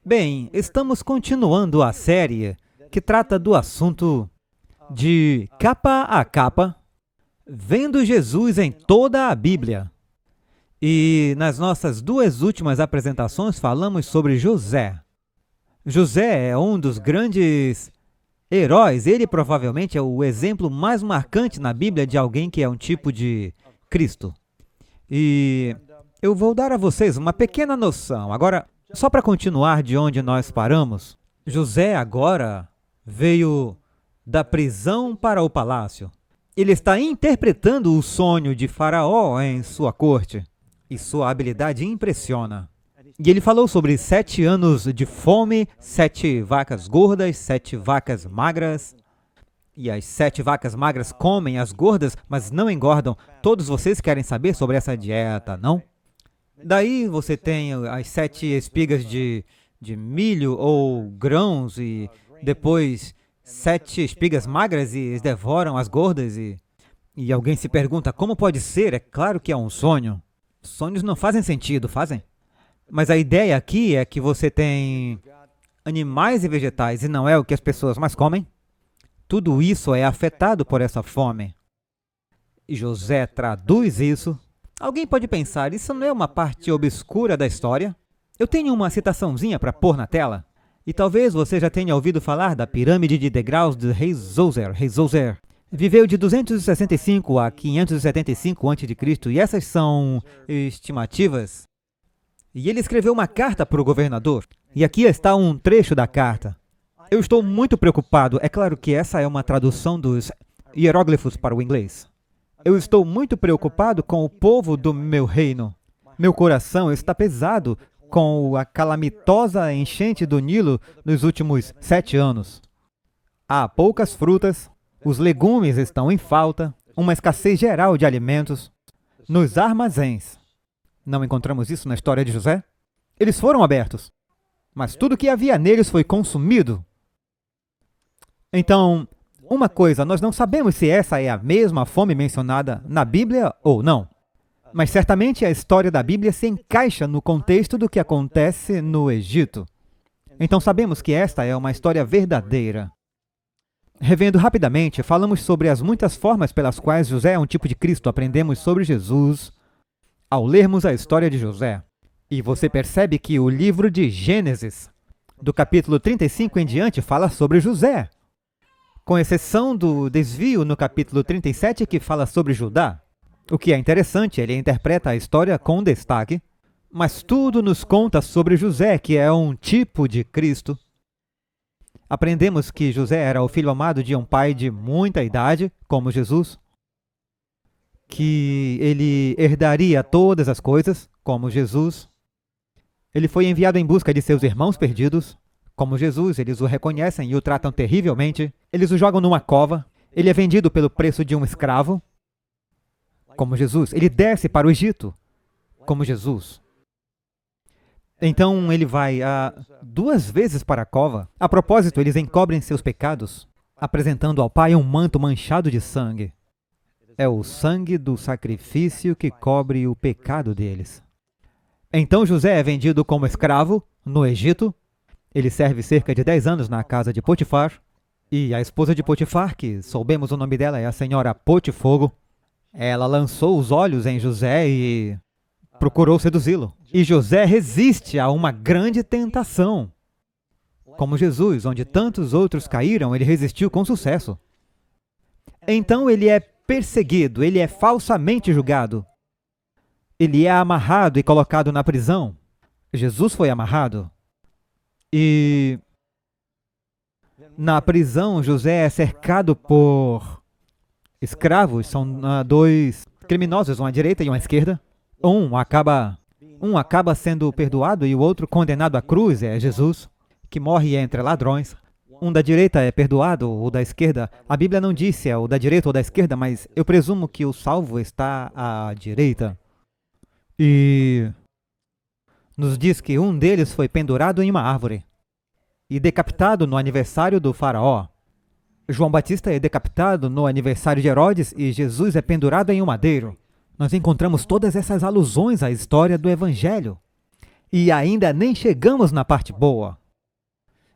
Bem, estamos continuando a série que trata do assunto de capa a capa, vendo Jesus em toda a Bíblia. E nas nossas duas últimas apresentações falamos sobre José. José é um dos grandes heróis, ele provavelmente é o exemplo mais marcante na Bíblia de alguém que é um tipo de Cristo. E eu vou dar a vocês uma pequena noção. Agora, só para continuar de onde nós paramos, José agora veio da prisão para o palácio. Ele está interpretando o sonho de Faraó em sua corte. E sua habilidade impressiona. E ele falou sobre 7 anos de fome, 7 vacas gordas, 7 vacas magras. E as 7 vacas magras comem as gordas, mas não engordam. Todos vocês querem saber sobre essa dieta, não? Daí você tem as 7 espigas de milho ou grãos e depois 7 espigas magras e eles devoram as gordas e alguém se pergunta como pode ser? É claro que é um sonho. Sonhos não fazem sentido, fazem? Mas a ideia aqui é que você tem animais e vegetais e não é o que as pessoas mais comem. Tudo isso é afetado por essa fome. E José traduz isso. Alguém pode pensar, isso não é uma parte obscura da história? Eu tenho uma citaçãozinha para pôr na tela. E talvez você já tenha ouvido falar da pirâmide de degraus do rei Zoser. Rei Zoser viveu de 265 a 575 a.C. e essas são estimativas. E ele escreveu uma carta para o governador. E aqui está um trecho da carta. Eu estou muito preocupado. É claro que essa é uma tradução dos hieróglifos para o inglês. Eu estou muito preocupado com o povo do meu reino. Meu coração está pesado com a calamitosa enchente do Nilo nos últimos 7 anos. Há poucas frutas, os legumes estão em falta, uma escassez geral de alimentos. Nos armazéns, não encontramos isso na história de José? Eles foram abertos, mas tudo que havia neles foi consumido. Então, uma coisa, nós não sabemos se essa é a mesma fome mencionada na Bíblia ou não. Mas certamente a história da Bíblia se encaixa no contexto do que acontece no Egito. Então sabemos que esta é uma história verdadeira. Revendo rapidamente, falamos sobre as muitas formas pelas quais José é um tipo de Cristo. Aprendemos sobre Jesus ao lermos a história de José. E você percebe que o livro de Gênesis, do capítulo 35 em diante, fala sobre José. Com exceção do desvio no capítulo 37, que fala sobre Judá. O que é interessante, ele interpreta a história com destaque, mas tudo nos conta sobre José, que é um tipo de Cristo. Aprendemos que José era o filho amado de um pai de muita idade, como Jesus, que ele herdaria todas as coisas, como Jesus. Ele foi enviado em busca de seus irmãos perdidos, como Jesus, eles o reconhecem e o tratam terrivelmente. Eles o jogam numa cova. Ele é vendido pelo preço de um escravo, como Jesus. Ele desce para o Egito, como Jesus. Então ele vai 2 vezes para a cova. A propósito, eles encobrem seus pecados, apresentando ao Pai um manto manchado de sangue. É o sangue do sacrifício que cobre o pecado deles. Então José é vendido como escravo no Egito. Ele serve cerca de 10 anos na casa de Potifar. E a esposa de Potifar, que soubemos o nome dela, é a senhora Potifogo. Ela lançou os olhos em José e procurou seduzi-lo. E José resiste a uma grande tentação. Como Jesus, onde tantos outros caíram, ele resistiu com sucesso. Então ele é perseguido, ele é falsamente julgado. Ele é amarrado e colocado na prisão. Jesus foi amarrado. E na prisão, José é cercado por escravos. São 2 criminosos, um à direita e um à esquerda. Um acaba sendo perdoado e o outro condenado à cruz, é Jesus, que morre entre ladrões. Um da direita é perdoado, o da esquerda. A Bíblia não diz se é o da direita ou da esquerda, mas eu presumo que o salvo está à direita. E nos diz que um deles foi pendurado em uma árvore e decapitado no aniversário do faraó. João Batista é decapitado no aniversário de Herodes e Jesus é pendurado em um madeiro. Nós encontramos todas essas alusões à história do Evangelho. E ainda nem chegamos na parte boa.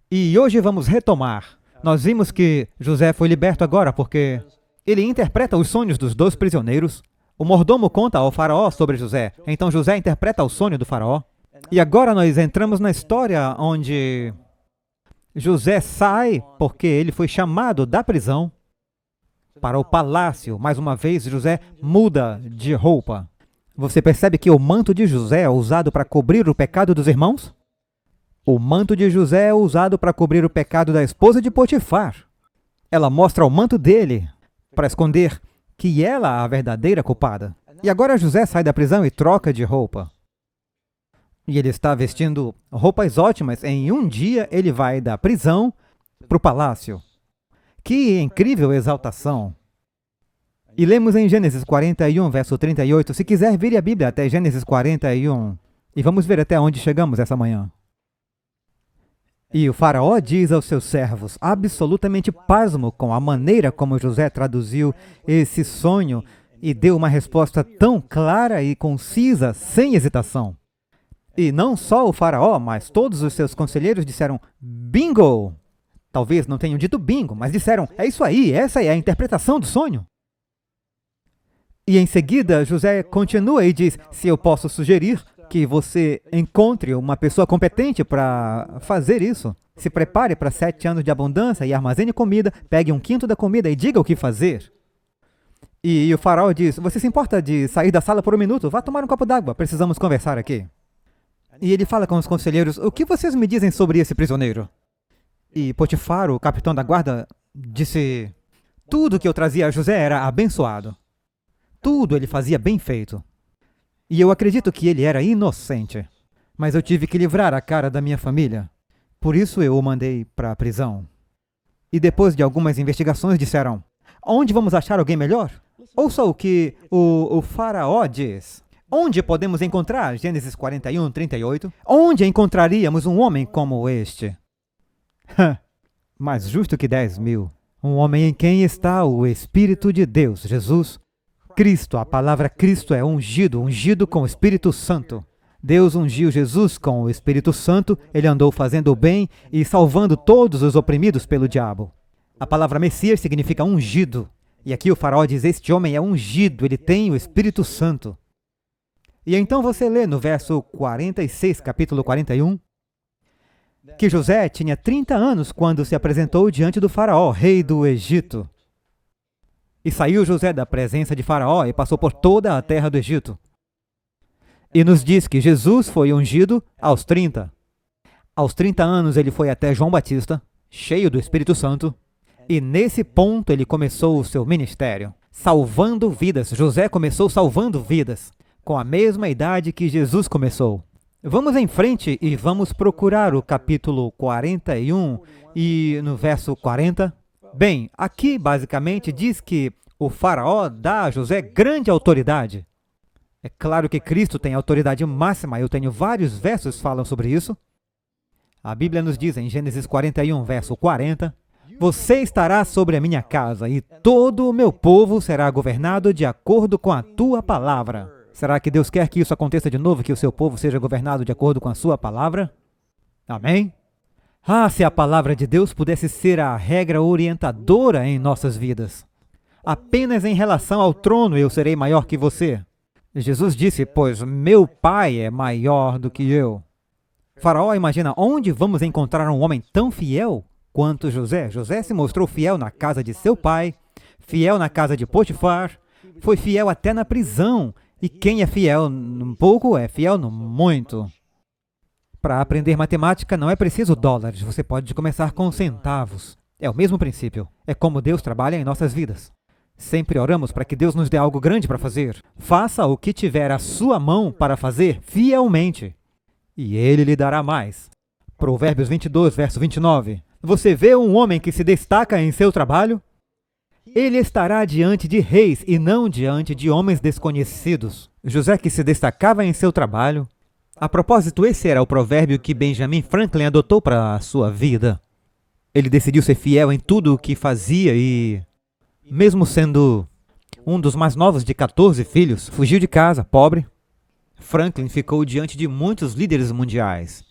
E hoje vamos retomar. Nós vimos que José foi liberto agora porque ele interpreta os sonhos dos 2 prisioneiros. O mordomo conta ao faraó sobre José. Então José interpreta o sonho do faraó. E agora nós entramos na história onde José sai porque ele foi chamado da prisão para o palácio. Mais uma vez, José muda de roupa. Você percebe que o manto de José é usado para cobrir o pecado dos irmãos? O manto de José é usado para cobrir o pecado da esposa de Potifar. Ela mostra o manto dele para esconder que ela é a verdadeira culpada. E agora José sai da prisão e troca de roupa. E ele está vestindo roupas ótimas. Em um dia ele vai da prisão para o palácio. Que incrível exaltação! E lemos em Gênesis 41, verso 38. Se quiser, vire a Bíblia até Gênesis 41. E vamos ver até onde chegamos essa manhã. E o faraó diz aos seus servos, absolutamente pasmo com a maneira como José traduziu esse sonho e deu uma resposta tão clara e concisa, sem hesitação. E não só o faraó, mas todos os seus conselheiros disseram, bingo! Talvez não tenham dito bingo, mas disseram, é isso aí, essa é a interpretação do sonho. E em seguida, José continua e diz, se eu posso sugerir que você encontre uma pessoa competente para fazer isso, se prepare para 7 anos de abundância e armazene comida, pegue 1/5 da comida e diga o que fazer. E o faraó diz, você se importa de sair da sala por 1 minuto? Vá tomar um copo d'água, precisamos conversar aqui. E ele fala com os conselheiros, o que vocês me dizem sobre esse prisioneiro? E Potifar, o capitão da guarda, disse, tudo que eu trazia a José era abençoado. Tudo ele fazia bem feito. E eu acredito que ele era inocente. Mas eu tive que livrar a cara da minha família. Por isso eu o mandei para a prisão. E depois de algumas investigações disseram, onde vamos achar alguém melhor? Ouça o que o faraó diz. Onde podemos encontrar? Gênesis 41, 38. Onde encontraríamos um homem como este? Mais justo que 10.000. Um homem em quem está o Espírito de Deus, Jesus Cristo. A palavra Cristo é ungido, ungido com o Espírito Santo. Deus ungiu Jesus com o Espírito Santo, ele andou fazendo o bem e salvando todos os oprimidos pelo diabo. A palavra Messias significa ungido. E aqui o faraó diz, este homem é ungido, ele tem o Espírito Santo. E então você lê no verso 46, capítulo 41, que José tinha 30 anos quando se apresentou diante do faraó, rei do Egito. E saiu José da presença de faraó e passou por toda a terra do Egito. E nos diz que Jesus foi ungido aos 30. Aos 30 anos ele foi até João Batista, cheio do Espírito Santo, e nesse ponto ele começou o seu ministério, salvando vidas. José começou salvando vidas, com a mesma idade que Jesus começou. Vamos em frente e vamos procurar o capítulo 41 e no verso 40. Bem, aqui basicamente diz que o faraó dá a José grande autoridade. É claro que Cristo tem autoridade máxima, eu tenho vários versos que falam sobre isso. A Bíblia nos diz em Gênesis 41, verso 40, você estará sobre a minha casa e todo o meu povo será governado de acordo com a tua palavra. Será que Deus quer que isso aconteça de novo, que o seu povo seja governado de acordo com a sua palavra? Amém? Ah, se a palavra de Deus pudesse ser a regra orientadora em nossas vidas. Apenas em relação ao trono eu serei maior que você. Jesus disse, pois meu Pai é maior do que eu. Faraó imagina, onde vamos encontrar um homem tão fiel quanto José? José se mostrou fiel na casa de seu pai, fiel na casa de Potifar, foi fiel até na prisão. E quem é fiel num pouco é fiel no muito. Para aprender matemática não é preciso dólares, você pode começar com centavos. É o mesmo princípio. É como Deus trabalha em nossas vidas. Sempre oramos para que Deus nos dê algo grande para fazer. Faça o que tiver à sua mão para fazer fielmente, e Ele lhe dará mais. Provérbios 22, verso 29. Você vê um homem que se destaca em seu trabalho? Ele estará diante de reis e não diante de homens desconhecidos. José que se destacava em seu trabalho. A propósito, esse era o provérbio que Benjamin Franklin adotou para a sua vida. Ele decidiu ser fiel em tudo o que fazia e, mesmo sendo um dos mais novos de 14 filhos, fugiu de casa, pobre, Franklin ficou diante de muitos líderes mundiais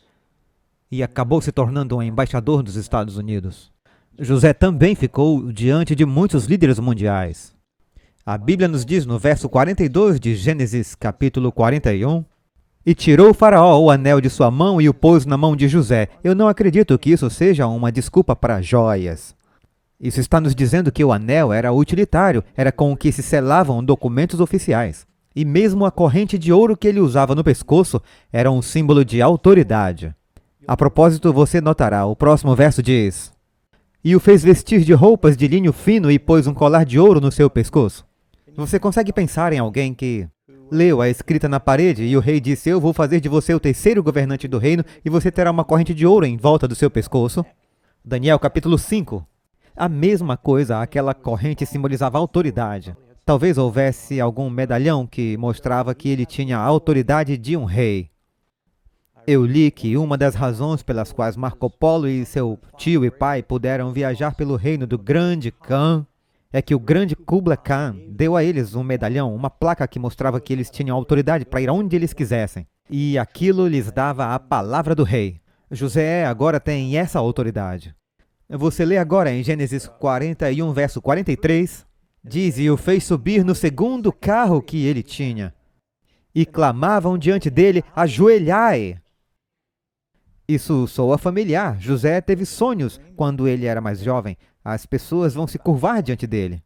e acabou se tornando um embaixador dos Estados Unidos. José também ficou diante de muitos líderes mundiais. A Bíblia nos diz no verso 42 de Gênesis, capítulo 41, e tirou o faraó o anel de sua mão e o pôs na mão de José. Eu não acredito que isso seja uma desculpa para joias. Isso está nos dizendo que o anel era utilitário, era com o que se selavam documentos oficiais. E mesmo a corrente de ouro que ele usava no pescoço era um símbolo de autoridade. A propósito, você notará, o próximo verso diz: e o fez vestir de roupas de linho fino e pôs um colar de ouro no seu pescoço. Você consegue pensar em alguém que leu a escrita na parede e o rei disse: eu vou fazer de você o terceiro governante do reino e você terá uma corrente de ouro em volta do seu pescoço? Daniel capítulo 5. A mesma coisa, aquela corrente simbolizava autoridade. Talvez houvesse algum medalhão que mostrava que ele tinha a autoridade de um rei. Eu li que uma das razões pelas quais Marco Polo e seu tio e pai puderam viajar pelo reino do grande Khan é que o grande Kublai Khan deu a eles um medalhão, uma placa que mostrava que eles tinham autoridade para ir onde eles quisessem. E aquilo lhes dava a palavra do rei. José agora tem essa autoridade. Você lê agora em Gênesis 41, verso 43, diz: e o fez subir no segundo carro que ele tinha, e clamavam diante dele: ajoelhai. Isso soa familiar. José teve sonhos quando ele era mais jovem. As pessoas vão se curvar diante dele.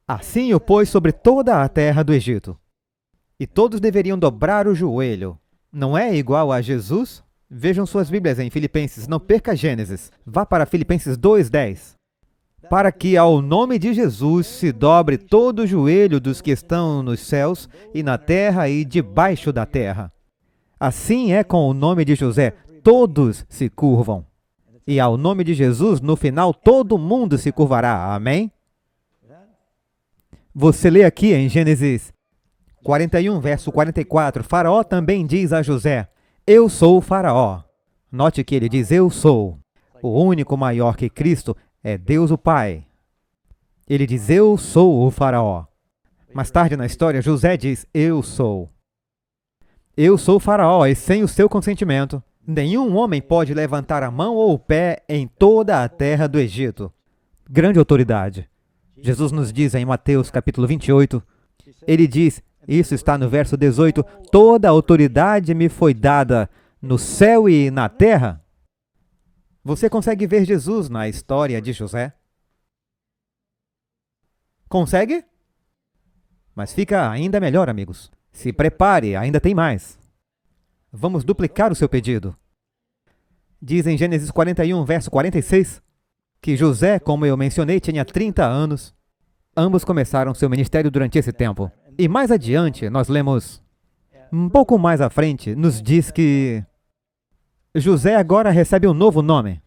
Assim o pôs sobre toda a terra do Egito. E todos deveriam dobrar o joelho. Não é igual a Jesus? Vejam suas Bíblias em Filipenses. Não perca Gênesis. Vá para Filipenses 2:10. Para que ao nome de Jesus se dobre todo o joelho dos que estão nos céus e na terra e debaixo da terra. Assim é com o nome de José. Todos se curvam. E ao nome de Jesus, no final, todo mundo se curvará. Amém? Você lê aqui em Gênesis 41, verso 44. Faraó também diz a José: eu sou o Faraó. Note que ele diz: eu sou. O único maior que Cristo é Deus o Pai. Ele diz: eu sou o Faraó. Mais tarde na história, José diz: eu sou. Eu sou o Faraó, e sem o seu consentimento, nenhum homem pode levantar a mão ou o pé em toda a terra do Egito. Grande autoridade. Jesus nos diz em Mateus capítulo 28, ele diz, isso está no verso 18, toda a autoridade me foi dada no céu e na terra. Você consegue ver Jesus na história de José? Consegue? Mas fica ainda melhor, amigos. Se prepare, ainda tem mais. Vamos duplicar o seu pedido. Diz em Gênesis 41, verso 46, que José, como eu mencionei, tinha 30 anos. Ambos começaram seu ministério durante esse tempo. E mais adiante, nós lemos, um pouco mais à frente, nos diz que José agora recebe um novo nome.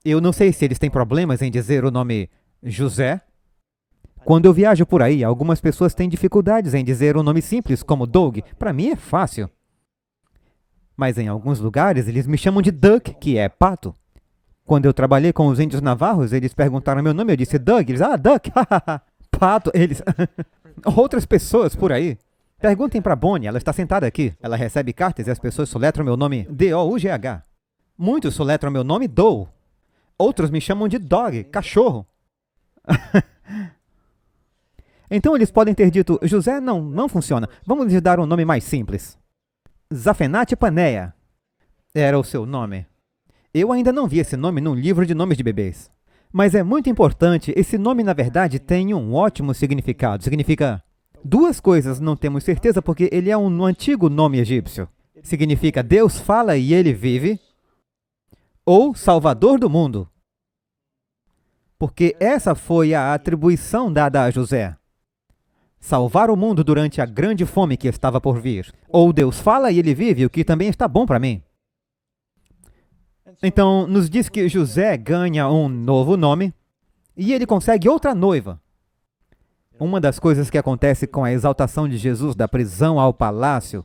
Eu não sei se eles têm problemas em dizer o nome José. Quando eu viajo por aí, algumas pessoas têm dificuldades em dizer um nome simples, como Doug. Para mim é fácil. Mas em alguns lugares, eles me chamam de Duck, que é pato. Quando eu trabalhei com os índios navarros, eles perguntaram meu nome, eu disse Doug. Eles, Duck, pato. Eles, outras pessoas por aí. Perguntem para Bonnie, ela está sentada aqui. Ela recebe cartas e as pessoas soletram meu nome D-O-U-G-H. Muitos soletram meu nome Doe. Outros me chamam de Dog, cachorro. Então eles podem ter dito, José não funciona, vamos lhe dar um nome mais simples. Zafenate Paneia era o seu nome. Eu ainda não vi esse nome num livro de nomes de bebês. Mas é muito importante, esse nome na verdade tem um ótimo significado. Significa duas coisas, não temos certeza, porque ele é um antigo nome egípcio. Significa Deus fala e ele vive, ou Salvador do mundo. Porque essa foi a atribuição dada a José. Salvar o mundo durante a grande fome que estava por vir. Ou Deus fala e ele vive, o que também está bom para mim. Então, nos diz que José ganha um novo nome e ele consegue outra noiva. Uma das coisas que acontece com a exaltação de Jesus da prisão ao palácio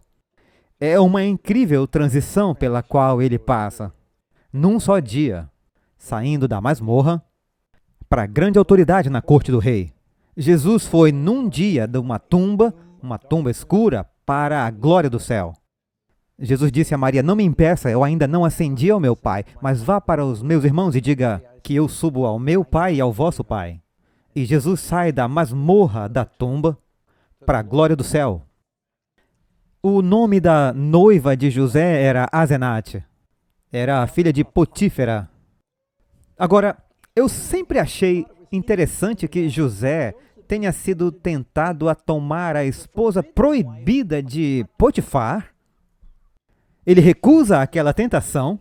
é uma incrível transição pela qual ele passa. Num só dia, saindo da masmorra para a grande autoridade na corte do rei. Jesus foi num dia de uma tumba escura, para a glória do céu. Jesus disse a Maria, não me impeça, eu ainda não ascendi ao meu Pai, mas vá para os meus irmãos e diga que eu subo ao meu Pai e ao vosso Pai. E Jesus sai da masmorra da tumba para a glória do céu. O nome da noiva de José era Asenate. Era a filha de Potífera. Agora, eu sempre achei interessante que José tenha sido tentado a tomar a esposa proibida de Potifar. Ele recusa aquela tentação.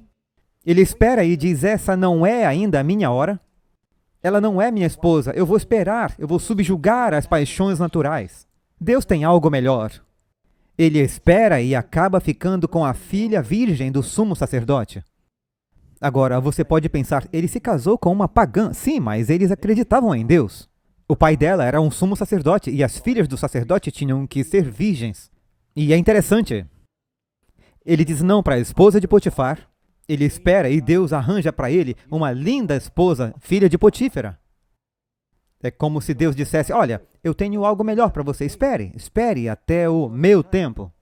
Ele espera e diz, essa não é ainda a minha hora. Ela não é minha esposa. Eu vou esperar, eu vou subjugar as paixões naturais. Deus tem algo melhor. Ele espera e acaba ficando com a filha virgem do sumo sacerdote. Agora, você pode pensar, ele se casou com uma pagã. Sim, mas eles acreditavam em Deus. O pai dela era um sumo sacerdote e as filhas do sacerdote tinham que ser virgens. E é interessante. Ele diz não para a esposa de Potifar. Ele espera e Deus arranja para ele uma linda esposa, filha de Potífera. É como se Deus dissesse, olha, eu tenho algo melhor para você, espere até o meu tempo.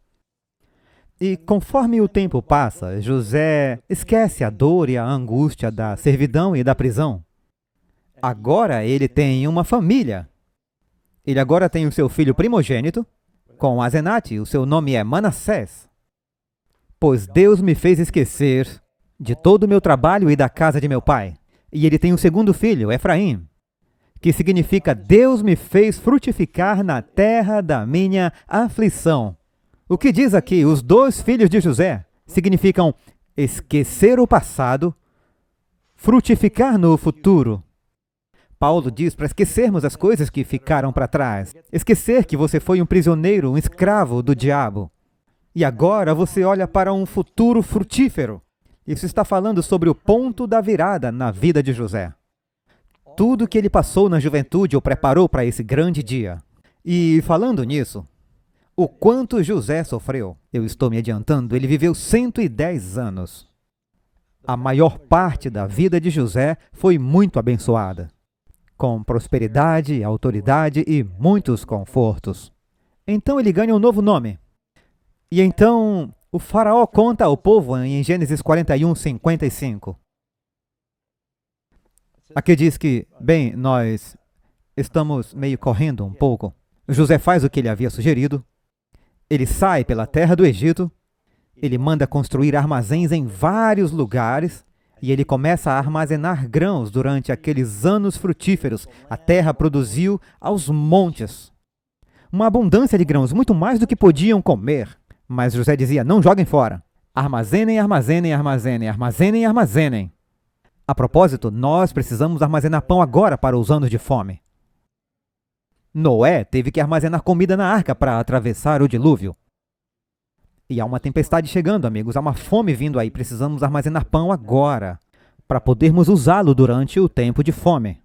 E conforme o tempo passa, José esquece a dor e a angústia da servidão e da prisão. Agora ele tem uma família. Ele agora tem o seu filho primogênito, com Asenate, o seu nome é Manassés. Pois Deus me fez esquecer de todo o meu trabalho e da casa de meu pai. E ele tem um segundo filho, Efraim, que significa Deus me fez frutificar na terra da minha aflição. O que diz aqui, os dois filhos de José significam esquecer o passado, frutificar no futuro. Paulo diz para esquecermos as coisas que ficaram para trás. Esquecer que você foi um prisioneiro, um escravo do diabo. E agora você olha para um futuro frutífero. Isso está falando sobre o ponto da virada na vida de José. Tudo que ele passou na juventude o preparou para esse grande dia. E falando nisso, o quanto José sofreu, eu estou me adiantando, ele viveu 110 anos. A maior parte da vida de José foi muito abençoada, com prosperidade, autoridade e muitos confortos. Então ele ganha um novo nome. E então o faraó conta ao povo em Gênesis 41, 55. Aqui diz que, bem, nós estamos meio correndo um pouco. José faz o que ele havia sugerido. Ele sai pela terra do Egito. Ele manda construir armazéns em vários lugares. E ele começa a armazenar grãos durante aqueles anos frutíferos. A terra produziu aos montes uma abundância de grãos, muito mais do que podiam comer. Mas José dizia, não joguem fora. Armazenem, armazenem, armazenem, armazenem, armazenem. A propósito, nós precisamos armazenar pão agora para os anos de fome. Noé teve que armazenar comida na arca para atravessar o dilúvio. E há uma tempestade chegando, amigos, há uma fome vindo aí. Precisamos armazenar pão agora, para podermos usá-lo durante o tempo de fome.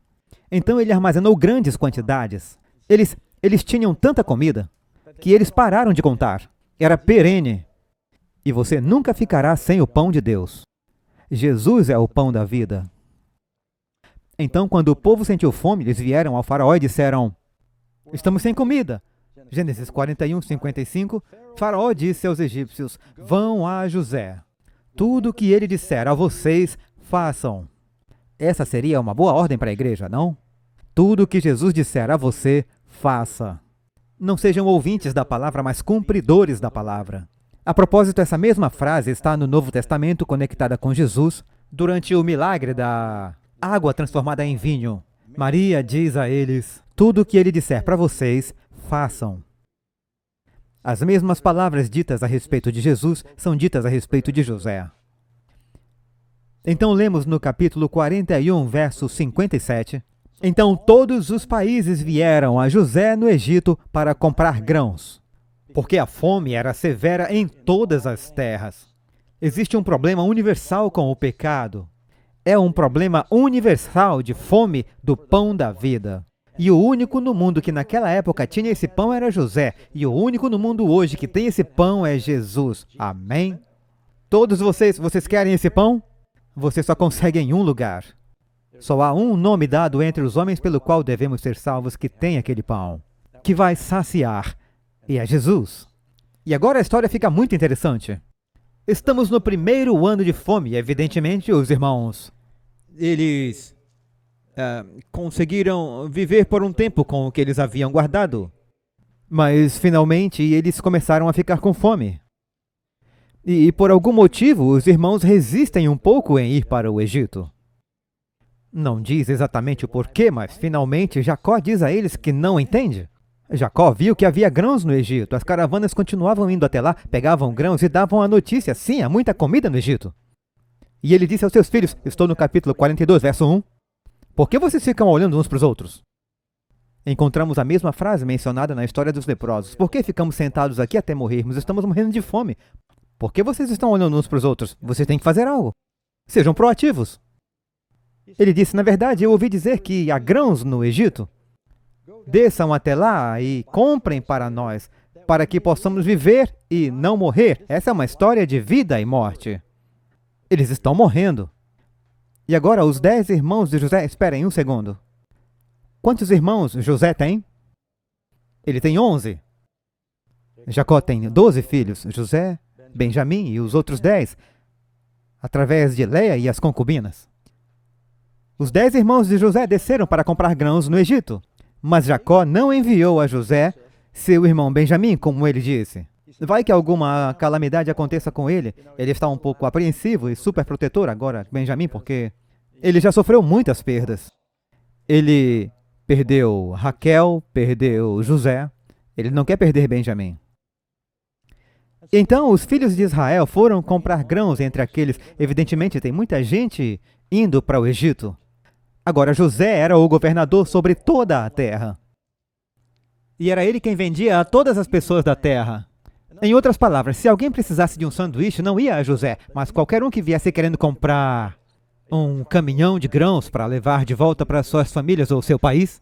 Então ele armazenou grandes quantidades. Eles tinham tanta comida que eles pararam de contar. Era perene. E você nunca ficará sem o pão de Deus. Jesus é o pão da vida. Então, quando o povo sentiu fome, eles vieram ao faraó e disseram, estamos sem comida. Gênesis 41, 55, faraó disse aos egípcios, vão a José. Tudo o que ele disser a vocês, façam. Essa seria uma boa ordem para a igreja, não? Tudo o que Jesus disser a você, faça. Não sejam ouvintes da palavra, mas cumpridores da palavra. A propósito, essa mesma frase está no Novo Testamento conectada com Jesus durante o milagre da água transformada em vinho. Maria diz a eles, tudo o que ele disser para vocês, façam. As mesmas palavras ditas a respeito de Jesus são ditas a respeito de José. Então lemos no capítulo 41, verso 57, então todos os países vieram a José no Egito para comprar grãos, porque a fome era severa em todas as terras. Existe um problema universal com o pecado. É um problema universal de fome do pão da vida. E o único no mundo que naquela época tinha esse pão era José. E o único no mundo hoje que tem esse pão é Jesus. Amém? Todos vocês querem esse pão? Você só consegue em um lugar. Só há um nome dado entre os homens pelo qual devemos ser salvos que tem aquele pão, que vai saciar. E é Jesus. E agora a história fica muito interessante. Estamos no primeiro ano de fome e, evidentemente, os irmãos, eles conseguiram viver por um tempo com o que eles haviam guardado. Mas, finalmente, eles começaram a ficar com fome. E, por algum motivo, os irmãos resistem um pouco em ir para o Egito. Não diz exatamente o porquê, mas, finalmente, Jacó diz a eles que não entende. Jacó viu que havia grãos no Egito. As caravanas continuavam indo até lá, pegavam grãos e davam a notícia: sim, há muita comida no Egito. E ele disse aos seus filhos, estou no capítulo 42, verso 1, por que vocês ficam olhando uns para os outros? Encontramos a mesma frase mencionada na história dos leprosos. Por que ficamos sentados aqui até morrermos? Estamos morrendo de fome. Por que vocês estão olhando uns para os outros? Vocês têm que fazer algo. Sejam proativos. Ele disse, na verdade, eu ouvi dizer que há grãos no Egito. Desçam até lá e comprem para nós, para que possamos viver e não morrer. Essa é uma história de vida e morte. Eles estão morrendo. E agora os 10 irmãos de José... Esperem um segundo. Quantos irmãos José tem? Ele tem 11. Jacó tem 12 filhos. José, Benjamim e os outros 10, através de Leia e as concubinas. Os 10 irmãos de José desceram para comprar grãos no Egito. Mas Jacó não enviou a José, seu irmão Benjamim, como ele disse. Vai que alguma calamidade aconteça com ele. Ele está um pouco apreensivo e super protetor agora, Benjamim, porque ele já sofreu muitas perdas. Ele perdeu Raquel, perdeu José. Ele não quer perder Benjamim. Então, os filhos de Israel foram comprar grãos entre aqueles. Evidentemente, tem muita gente indo para o Egito. Agora, José era o governador sobre toda a terra. E era ele quem vendia a todas as pessoas da terra. Em outras palavras, se alguém precisasse de um sanduíche, não ia a José, mas qualquer um que viesse querendo comprar um caminhão de grãos para levar de volta para suas famílias ou seu país,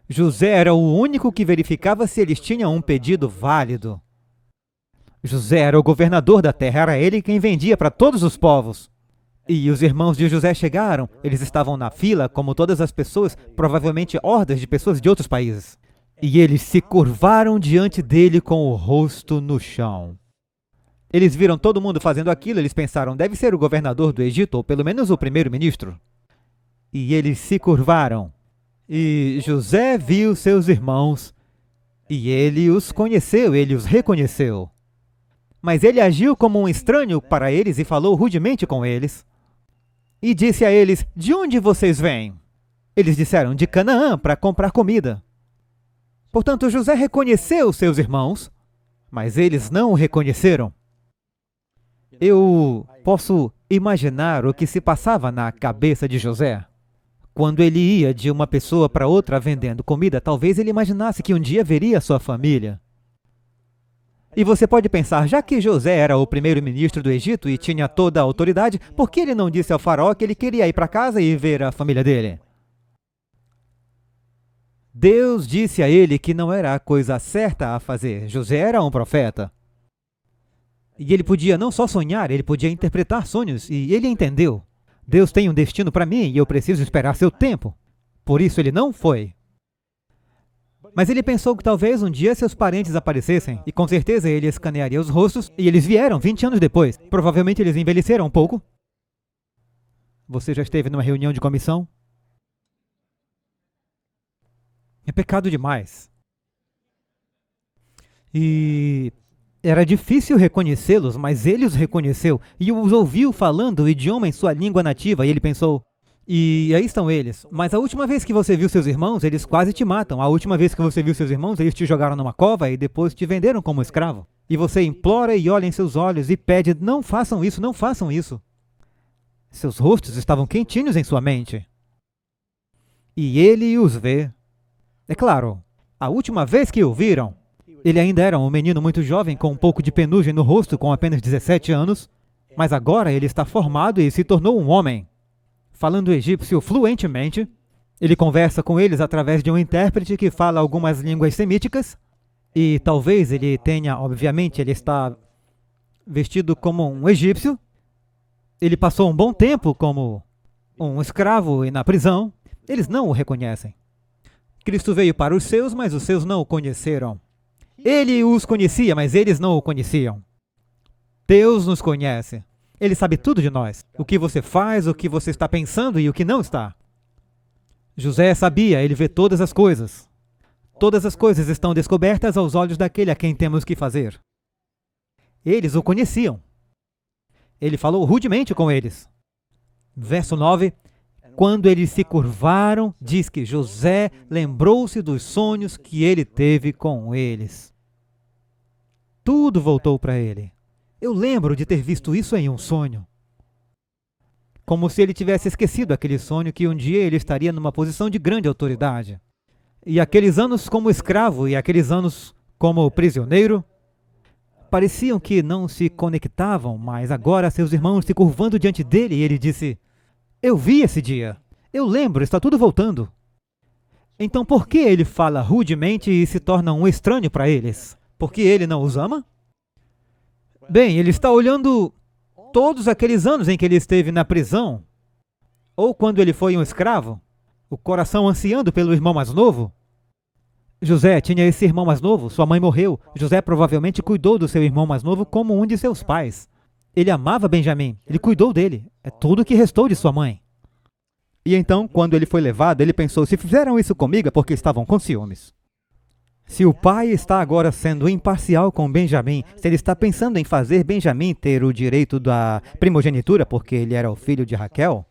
José era o único que verificava se eles tinham um pedido válido. José era o governador da terra, era ele quem vendia para todos os povos. E os irmãos de José chegaram, eles estavam na fila, como todas as pessoas, provavelmente hordas de pessoas de outros países. E eles se curvaram diante dele com o rosto no chão. Eles viram todo mundo fazendo aquilo, eles pensaram, deve ser o governador do Egito, ou pelo menos o primeiro-ministro. E eles se curvaram. E José viu seus irmãos, e ele os conheceu, ele os reconheceu. Mas ele agiu como um estranho para eles e falou rudemente com eles. E disse a eles, de onde vocês vêm? Eles disseram, de Canaã, para comprar comida. Portanto, José reconheceu seus irmãos, mas eles não o reconheceram. Eu posso imaginar o que se passava na cabeça de José. Quando ele ia de uma pessoa para outra vendendo comida, talvez ele imaginasse que um dia veria sua família. E você pode pensar, já que José era o primeiro-ministro do Egito e tinha toda a autoridade, por que ele não disse ao faraó que ele queria ir para casa e ver a família dele? Deus disse a ele que não era a coisa certa a fazer. José era um profeta. E ele podia não só sonhar, ele podia interpretar sonhos, e ele entendeu. Deus tem um destino para mim e eu preciso esperar seu tempo. Por isso ele não foi. Mas ele pensou que talvez um dia seus parentes aparecessem, e com certeza ele escanearia os rostos, e eles vieram 20 anos depois. Provavelmente eles envelheceram um pouco. Você já esteve numa reunião de comissão? É pecado demais. E era difícil reconhecê-los, mas ele os reconheceu, e os ouviu falando o idioma em sua língua nativa, e ele pensou, e aí estão eles. Mas a última vez que você viu seus irmãos, eles quase te matam. A última vez que você viu seus irmãos, eles te jogaram numa cova e depois te venderam como escravo. E você implora e olha em seus olhos e pede, não façam isso, não façam isso. Seus rostos estavam quentinhos em sua mente. E ele os vê. É claro, a última vez que o viram, ele ainda era um menino muito jovem, com um pouco de penugem no rosto, com apenas 17 anos. Mas agora ele está formado e se tornou um homem. Falando egípcio fluentemente, ele conversa com eles através de um intérprete que fala algumas línguas semíticas, e talvez ele tenha, obviamente, ele está vestido como um egípcio. Ele passou um bom tempo como um escravo e na prisão. Eles não o reconhecem. Cristo veio para os seus, mas os seus não o conheceram. Ele os conhecia, mas eles não o conheciam. Deus nos conhece. Ele sabe tudo de nós. O que você faz, o que você está pensando e o que não está. José sabia, ele vê todas as coisas. Todas as coisas estão descobertas aos olhos daquele a quem temos que fazer. Eles o conheciam. Ele falou rudemente com eles. Verso 9. Quando eles se curvaram, diz que José lembrou-se dos sonhos que ele teve com eles. Tudo voltou para ele. Eu lembro de ter visto isso em um sonho. Como se ele tivesse esquecido aquele sonho que um dia ele estaria numa posição de grande autoridade. E aqueles anos como escravo e aqueles anos como prisioneiro pareciam que não se conectavam, mas agora seus irmãos se curvando diante dele, e ele disse: eu vi esse dia, eu lembro, está tudo voltando. Então por que ele fala rudemente e se torna um estranho para eles? Porque ele não os ama? Bem, ele está olhando todos aqueles anos em que ele esteve na prisão, ou quando ele foi um escravo, o coração ansiando pelo irmão mais novo. José tinha esse irmão mais novo, sua mãe morreu. José provavelmente cuidou do seu irmão mais novo como um de seus pais. Ele amava Benjamim, ele cuidou dele. É tudo o que restou de sua mãe. E então, quando ele foi levado, ele pensou: se fizeram isso comigo é porque estavam com ciúmes. Se o pai está agora sendo imparcial com Benjamim, se ele está pensando em fazer Benjamim ter o direito da primogenitura porque ele era o filho de Raquel,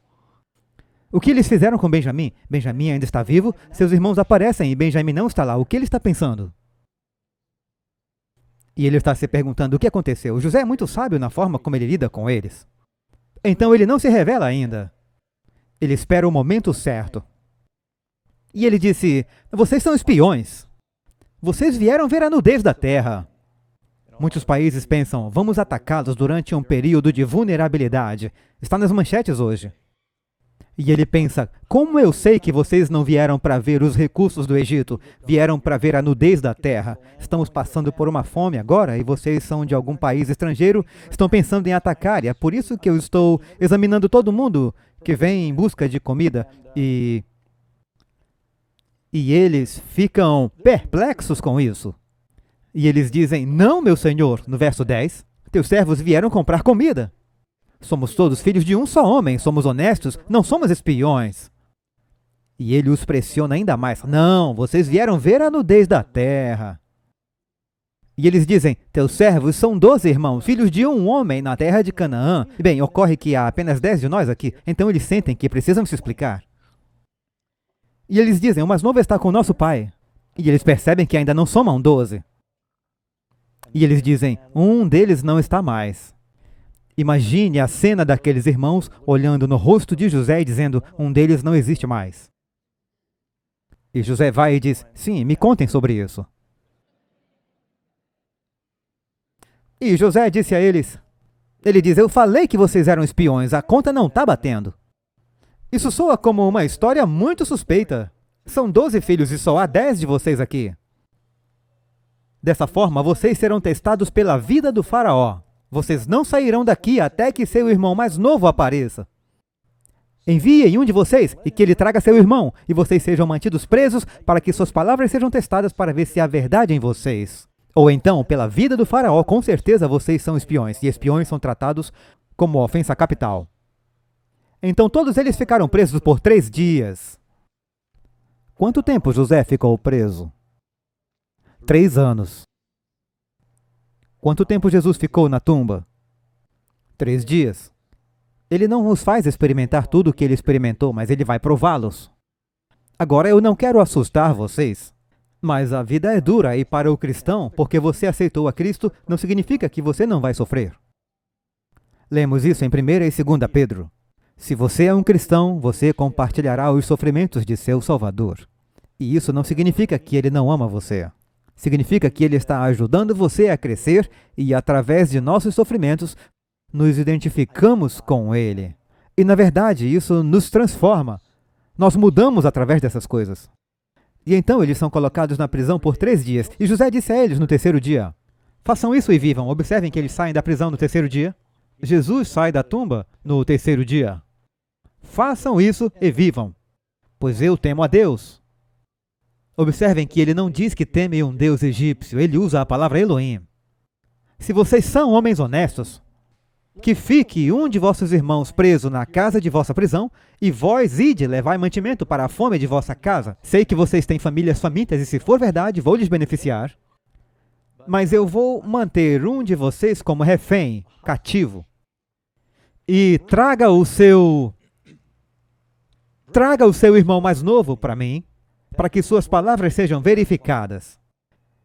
o que eles fizeram com Benjamim? Benjamim ainda está vivo, seus irmãos aparecem e Benjamim não está lá. O que ele está pensando? E ele está se perguntando o que aconteceu. José é muito sábio na forma como ele lida com eles. Então ele não se revela ainda. Ele espera o momento certo. E ele disse: vocês são espiões. Vocês vieram ver a nudez da terra. Muitos países pensam: vamos atacá-los durante um período de vulnerabilidade. Está nas manchetes hoje. E ele pensa: como eu sei que vocês não vieram para ver os recursos do Egito, vieram para ver a nudez da terra? Estamos passando por uma fome agora e vocês são de algum país estrangeiro, estão pensando em atacar, e é por isso que eu estou examinando todo mundo que vem em busca de comida. E eles ficam perplexos com isso. E eles dizem: não, meu senhor, no verso 10, teus servos vieram comprar comida. Somos todos filhos de um só homem, somos honestos, não somos espiões. E ele os pressiona ainda mais: não, vocês vieram ver a nudez da terra. E eles dizem: teus servos são 12 irmãos, filhos de um homem na terra de Canaã. E bem, ocorre que há apenas 10 de nós aqui, então eles sentem que precisam se explicar. E eles dizem: o mais novo está com o nosso pai. E eles percebem que ainda não somam 12. E eles dizem: um deles não está mais. Imagine a cena daqueles irmãos olhando no rosto de José e dizendo: um deles não existe mais. E José vai e diz: sim, me contem sobre isso. E José disse a eles, ele diz: eu falei que vocês eram espiões, a conta não está batendo. Isso soa como uma história muito suspeita. São 12 filhos e só há 10 de vocês aqui. Dessa forma, vocês serão testados pela vida do faraó. Vocês não sairão daqui até que seu irmão mais novo apareça. Enviem um de vocês e que ele traga seu irmão, e vocês sejam mantidos presos para que suas palavras sejam testadas para ver se há verdade em vocês. Ou então, pela vida do faraó, com certeza vocês são espiões, e espiões são tratados como ofensa capital. Então todos eles ficaram presos por 3 dias. Quanto tempo José ficou preso? 3 anos. Quanto tempo Jesus ficou na tumba? 3 dias. Ele não os faz experimentar tudo o que ele experimentou, mas ele vai prová-los. Agora, eu não quero assustar vocês, mas a vida é dura e para o cristão, porque você aceitou a Cristo, não significa que você não vai sofrer. Lemos isso em 1ª e 2ª Pedro. Se você é um cristão, você compartilhará os sofrimentos de seu Salvador. E isso não significa que ele não ama você. Significa que ele está ajudando você a crescer e, através de nossos sofrimentos, nos identificamos com ele. E, na verdade, isso nos transforma. Nós mudamos através dessas coisas. E então eles são colocados na prisão por 3 dias. E José disse a eles no 3º dia: façam isso e vivam. Observem que eles saem da prisão no 3º dia. Jesus sai da tumba no 3º dia. Façam isso e vivam, pois eu temo a Deus. Observem que ele não diz que teme um deus egípcio, ele usa a palavra Elohim. Se vocês são homens honestos, que fique um de vossos irmãos preso na casa de vossa prisão, e vós ide levai mantimento para a fome de vossa casa. Sei que vocês têm famílias famintas, e se for verdade, vou lhes beneficiar. Mas eu vou manter um de vocês como refém, cativo. E traga o seu irmão mais novo para mim, para que suas palavras sejam verificadas.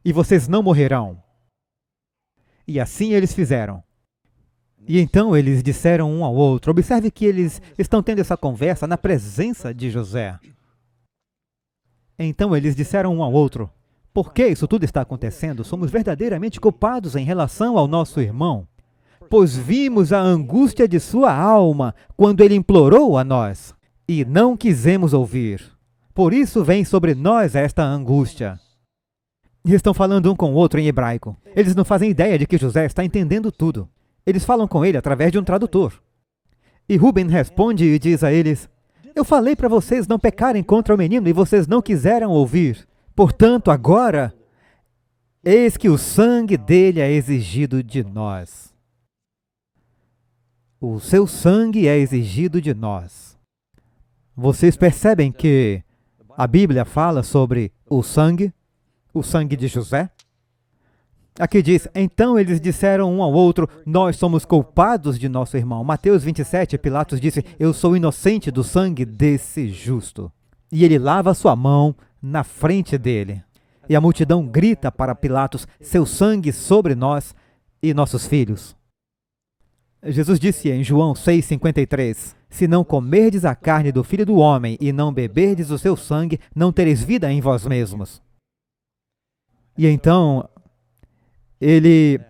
E vocês não morrerão. E assim eles fizeram. E então eles disseram um ao outro. Observe que eles estão tendo essa conversa na presença de José. Então eles disseram um ao outro: por que isso tudo está acontecendo? Somos verdadeiramente culpados em relação ao nosso irmão, pois vimos a angústia de sua alma quando ele implorou a nós, e não quisemos ouvir. Por isso vem sobre nós esta angústia. E estão falando um com o outro em hebraico. Eles não fazem ideia de que José está entendendo tudo. Eles falam com ele através de um tradutor. E Rubem responde e diz a eles: eu falei para vocês não pecarem contra o menino e vocês não quiseram ouvir. Portanto, agora, eis que o sangue dele é exigido de nós. O seu sangue é exigido de nós. Vocês percebem que a Bíblia fala sobre o sangue de José? Aqui diz: então eles disseram um ao outro: nós somos culpados de nosso irmão. Mateus 27, Pilatos disse: eu sou inocente do sangue desse justo. E ele lava sua mão na frente dele. E a multidão grita para Pilatos: seu sangue sobre nós e nossos filhos. Jesus disse em João 6,53: se não comerdes a carne do Filho do Homem e não beberdes o seu sangue, não tereis vida em vós mesmos. E então ele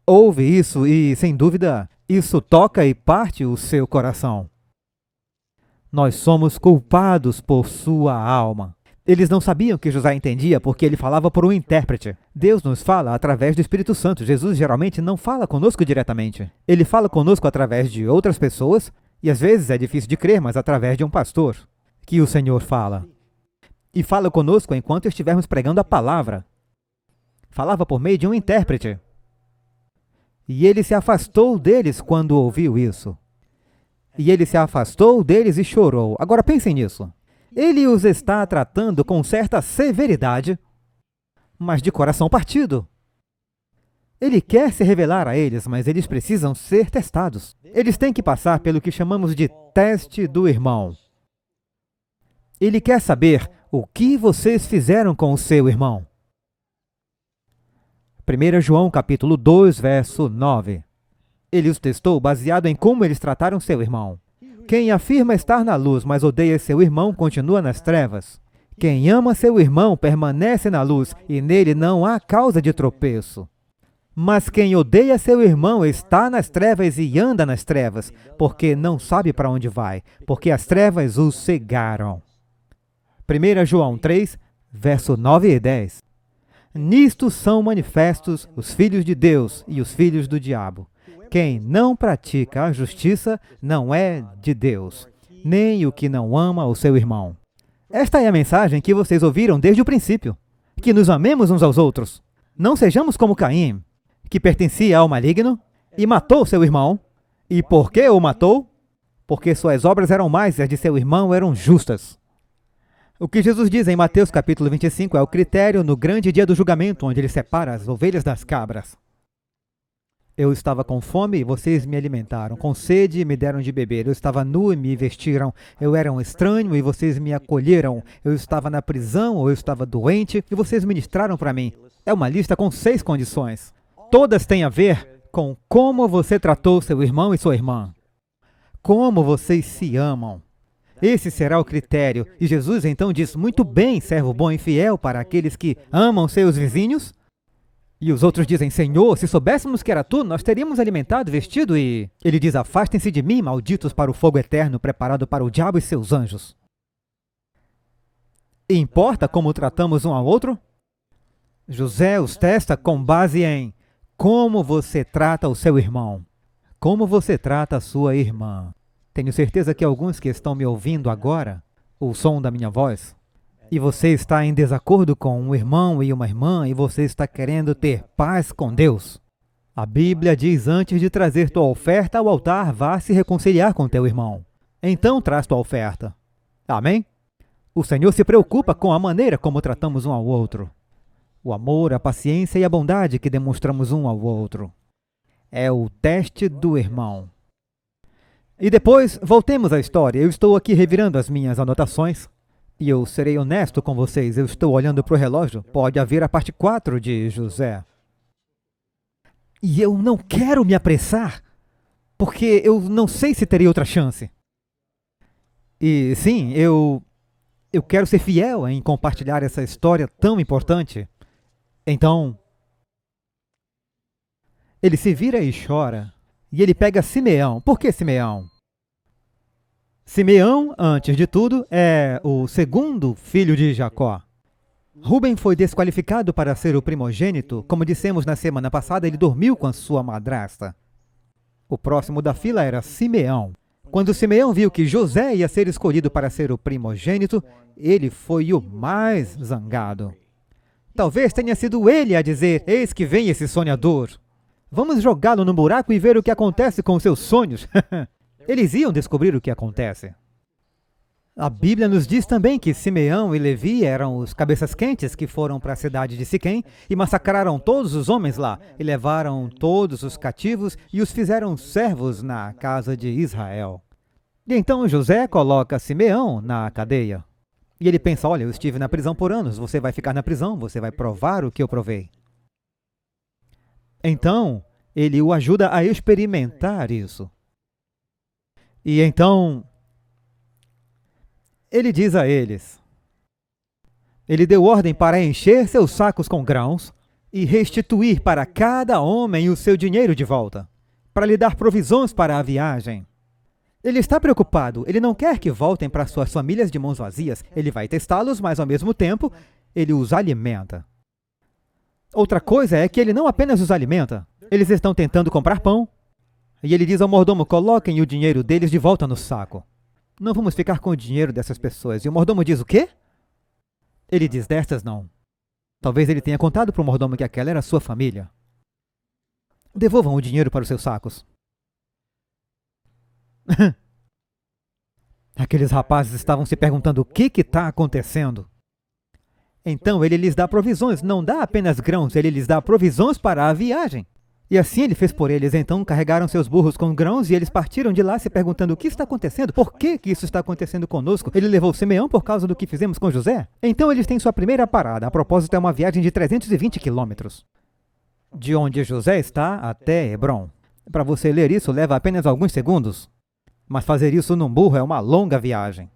ouve isso e, sem dúvida, isso toca e parte o seu coração. Nós somos culpados por sua alma. Eles não sabiam que José entendia porque ele falava por um intérprete. Deus nos fala através do Espírito Santo. Jesus geralmente não fala conosco diretamente. Ele fala conosco através de outras pessoas e às vezes é difícil de crer, mas através de um pastor que o Senhor fala. E fala conosco enquanto estivermos pregando a palavra. Falava por meio de um intérprete. E ele se afastou deles quando ouviu isso. E ele se afastou deles e chorou. Agora pensem nisso. Ele os está tratando com certa severidade, mas de coração partido. Ele quer se revelar a eles, mas eles precisam ser testados. Eles têm que passar pelo que chamamos de teste do irmão. Ele quer saber o que vocês fizeram com o seu irmão. 1 João capítulo 2, verso 9. Ele os testou baseado em como eles trataram seu irmão. Quem afirma estar na luz, mas odeia seu irmão, continua nas trevas. Quem ama seu irmão permanece na luz, e nele não há causa de tropeço. Mas quem odeia seu irmão está nas trevas e anda nas trevas, porque não sabe para onde vai, porque as trevas o cegaram. 1 João 3, verso 9 e 10. Nisto são manifestos os filhos de Deus e os filhos do diabo. Quem não pratica a justiça não é de Deus, nem o que não ama o seu irmão. Esta é a mensagem que vocês ouviram desde o princípio, que nos amemos uns aos outros. Não sejamos como Caim, que pertencia ao maligno e matou seu irmão. E por que o matou? Porque suas obras eram más e as de seu irmão eram justas. O que Jesus diz em Mateus capítulo 25 é o critério no grande dia do julgamento, onde ele separa as ovelhas das cabras. Eu estava com fome e vocês me alimentaram, com sede e me deram de beber. Eu estava nu e me vestiram. Eu era um estranho e vocês me acolheram. Eu estava na prisão ou eu estava doente e vocês ministraram para mim. É uma lista com 6 condições. Todas têm a ver com como você tratou seu irmão e sua irmã. Como vocês se amam. Esse será o critério. E Jesus então diz: muito bem, servo bom e fiel, para aqueles que amam seus vizinhos. E os outros dizem: Senhor, se soubéssemos que era tu, nós teríamos alimentado, vestido e... Ele diz: afastem-se de mim, malditos, para o fogo eterno, preparado para o diabo e seus anjos. E importa como tratamos um ao outro? José os testa com base em como você trata o seu irmão, como você trata a sua irmã. Tenho certeza que alguns que estão me ouvindo agora, o som da minha voz, e você está em desacordo com um irmão e uma irmã, e você está querendo ter paz com Deus, a Bíblia diz: antes de trazer tua oferta ao altar, vá se reconciliar com teu irmão. Então traz tua oferta. Amém? O Senhor se preocupa com a maneira como tratamos um ao outro. O amor, a paciência e a bondade que demonstramos um ao outro. É o teste do irmão. E depois, voltemos à história. Eu estou aqui revirando as minhas anotações. E eu serei honesto com vocês. Eu estou olhando para o relógio. Pode haver a parte 4 de José. E eu não quero me apressar, porque eu não sei se terei outra chance. E sim, eu quero ser fiel em compartilhar essa história tão importante. Então, ele se vira e chora, e ele pega Simeão. Por que Simeão? Simeão, antes de tudo, é o segundo filho de Jacó. Rúben foi desqualificado para ser o primogênito. Como dissemos na semana passada, ele dormiu com a sua madrasta. O próximo da fila era Simeão. Quando Simeão viu que José ia ser escolhido para ser o primogênito, ele foi o mais zangado. Talvez tenha sido ele a dizer: eis que vem esse sonhador. Vamos jogá-lo no buraco e ver o que acontece com os seus sonhos. Eles iam descobrir o que acontece. A Bíblia nos diz também que Simeão e Levi eram os cabeças quentes que foram para a cidade de Siquém e massacraram todos os homens lá, e levaram todos os cativos e os fizeram servos na casa de Israel. E então José coloca Simeão na cadeia. E ele pensa: olha, eu estive na prisão por anos, você vai ficar na prisão, você vai provar o que eu provei. Então, ele o ajuda a experimentar isso. E então ele diz a eles, ele deu ordem para encher seus sacos com grãos e restituir para cada homem o seu dinheiro de volta, para lhe dar provisões para a viagem. Ele está preocupado, ele não quer que voltem para suas famílias de mãos vazias, ele vai testá-los, mas ao mesmo tempo, ele os alimenta. Outra coisa é que ele não apenas os alimenta, eles estão tentando comprar pão, e ele diz ao mordomo: coloquem o dinheiro deles de volta no saco. Não vamos ficar com o dinheiro dessas pessoas. E o mordomo diz: o quê? Ele diz: destas não. Talvez ele tenha contado para o mordomo que aquela era a sua família. Devolvam o dinheiro para os seus sacos. Aqueles rapazes estavam se perguntando: o que está acontecendo? Então ele lhes dá provisões, não dá apenas grãos, ele lhes dá provisões para a viagem. E assim ele fez por eles. Então carregaram seus burros com grãos e eles partiram de lá se perguntando: o que está acontecendo? Por que isso está acontecendo conosco? Ele levou Simeão por causa do que fizemos com José? Então eles têm sua primeira parada. A propósito, é uma viagem de 320 quilômetros. De onde José está até Hebrom. Para você ler isso, leva apenas alguns segundos. Mas fazer isso num burro é uma longa viagem.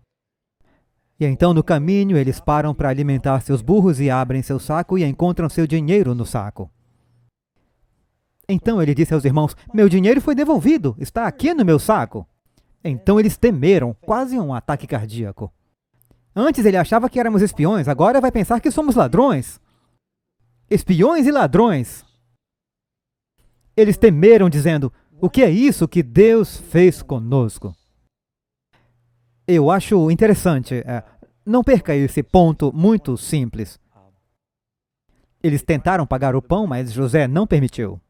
E então, no caminho, eles param para alimentar seus burros e abrem seu saco e encontram seu dinheiro no saco. Então ele disse aos irmãos: meu dinheiro foi devolvido, está aqui no meu saco. Então eles temeram, quase um ataque cardíaco. Antes ele achava que éramos espiões, agora vai pensar que somos ladrões. Espiões e ladrões. Eles temeram, dizendo: o que é isso que Deus fez conosco? Eu acho interessante, não perca esse ponto muito simples. Eles tentaram pagar o pão, mas José não permitiu.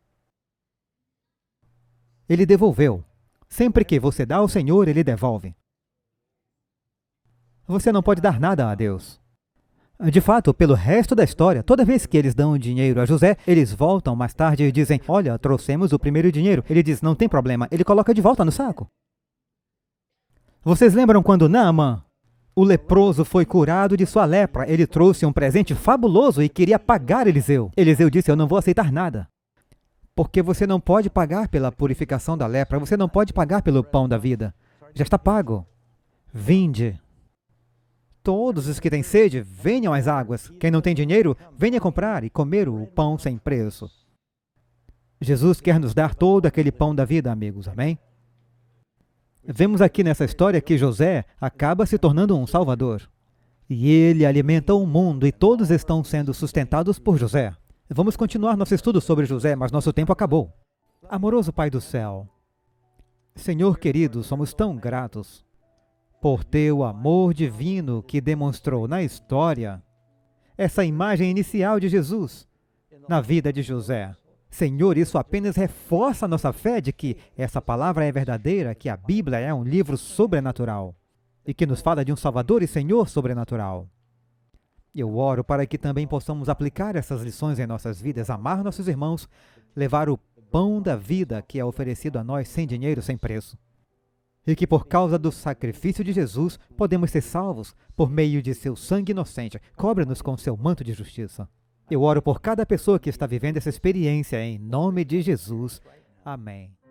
Ele devolveu. Sempre que você dá ao Senhor, Ele devolve. Você não pode dar nada a Deus. De fato, pelo resto da história, toda vez que eles dão dinheiro a José, eles voltam mais tarde e dizem: olha, trouxemos o primeiro dinheiro. Ele diz: não tem problema. Ele coloca de volta no saco. Vocês lembram quando Naamã, o leproso, foi curado de sua lepra? Ele trouxe um presente fabuloso e queria pagar Eliseu. Eliseu disse: eu não vou aceitar nada. Porque você não pode pagar pela purificação da lepra, você não pode pagar pelo pão da vida. Já está pago. Vinde. Todos os que têm sede, venham às águas. Quem não tem dinheiro, venha comprar e comer o pão sem preço. Jesus quer nos dar todo aquele pão da vida, amigos. Amém? Vemos aqui nessa história que José acaba se tornando um salvador. E ele alimenta o mundo e todos estão sendo sustentados por José. Vamos continuar nosso estudo sobre José, mas nosso tempo acabou. Amoroso Pai do céu, Senhor querido, somos tão gratos por teu amor divino que demonstrou na história essa imagem inicial de Jesus na vida de José. Senhor, isso apenas reforça a nossa fé de que essa palavra é verdadeira, que a Bíblia é um livro sobrenatural e que nos fala de um Salvador e Senhor sobrenatural. Eu oro para que também possamos aplicar essas lições em nossas vidas, amar nossos irmãos, levar o pão da vida que é oferecido a nós sem dinheiro, sem preço. E que por causa do sacrifício de Jesus, podemos ser salvos por meio de seu sangue inocente. Cobre-nos com seu manto de justiça. Eu oro por cada pessoa que está vivendo essa experiência em nome de Jesus. Amém.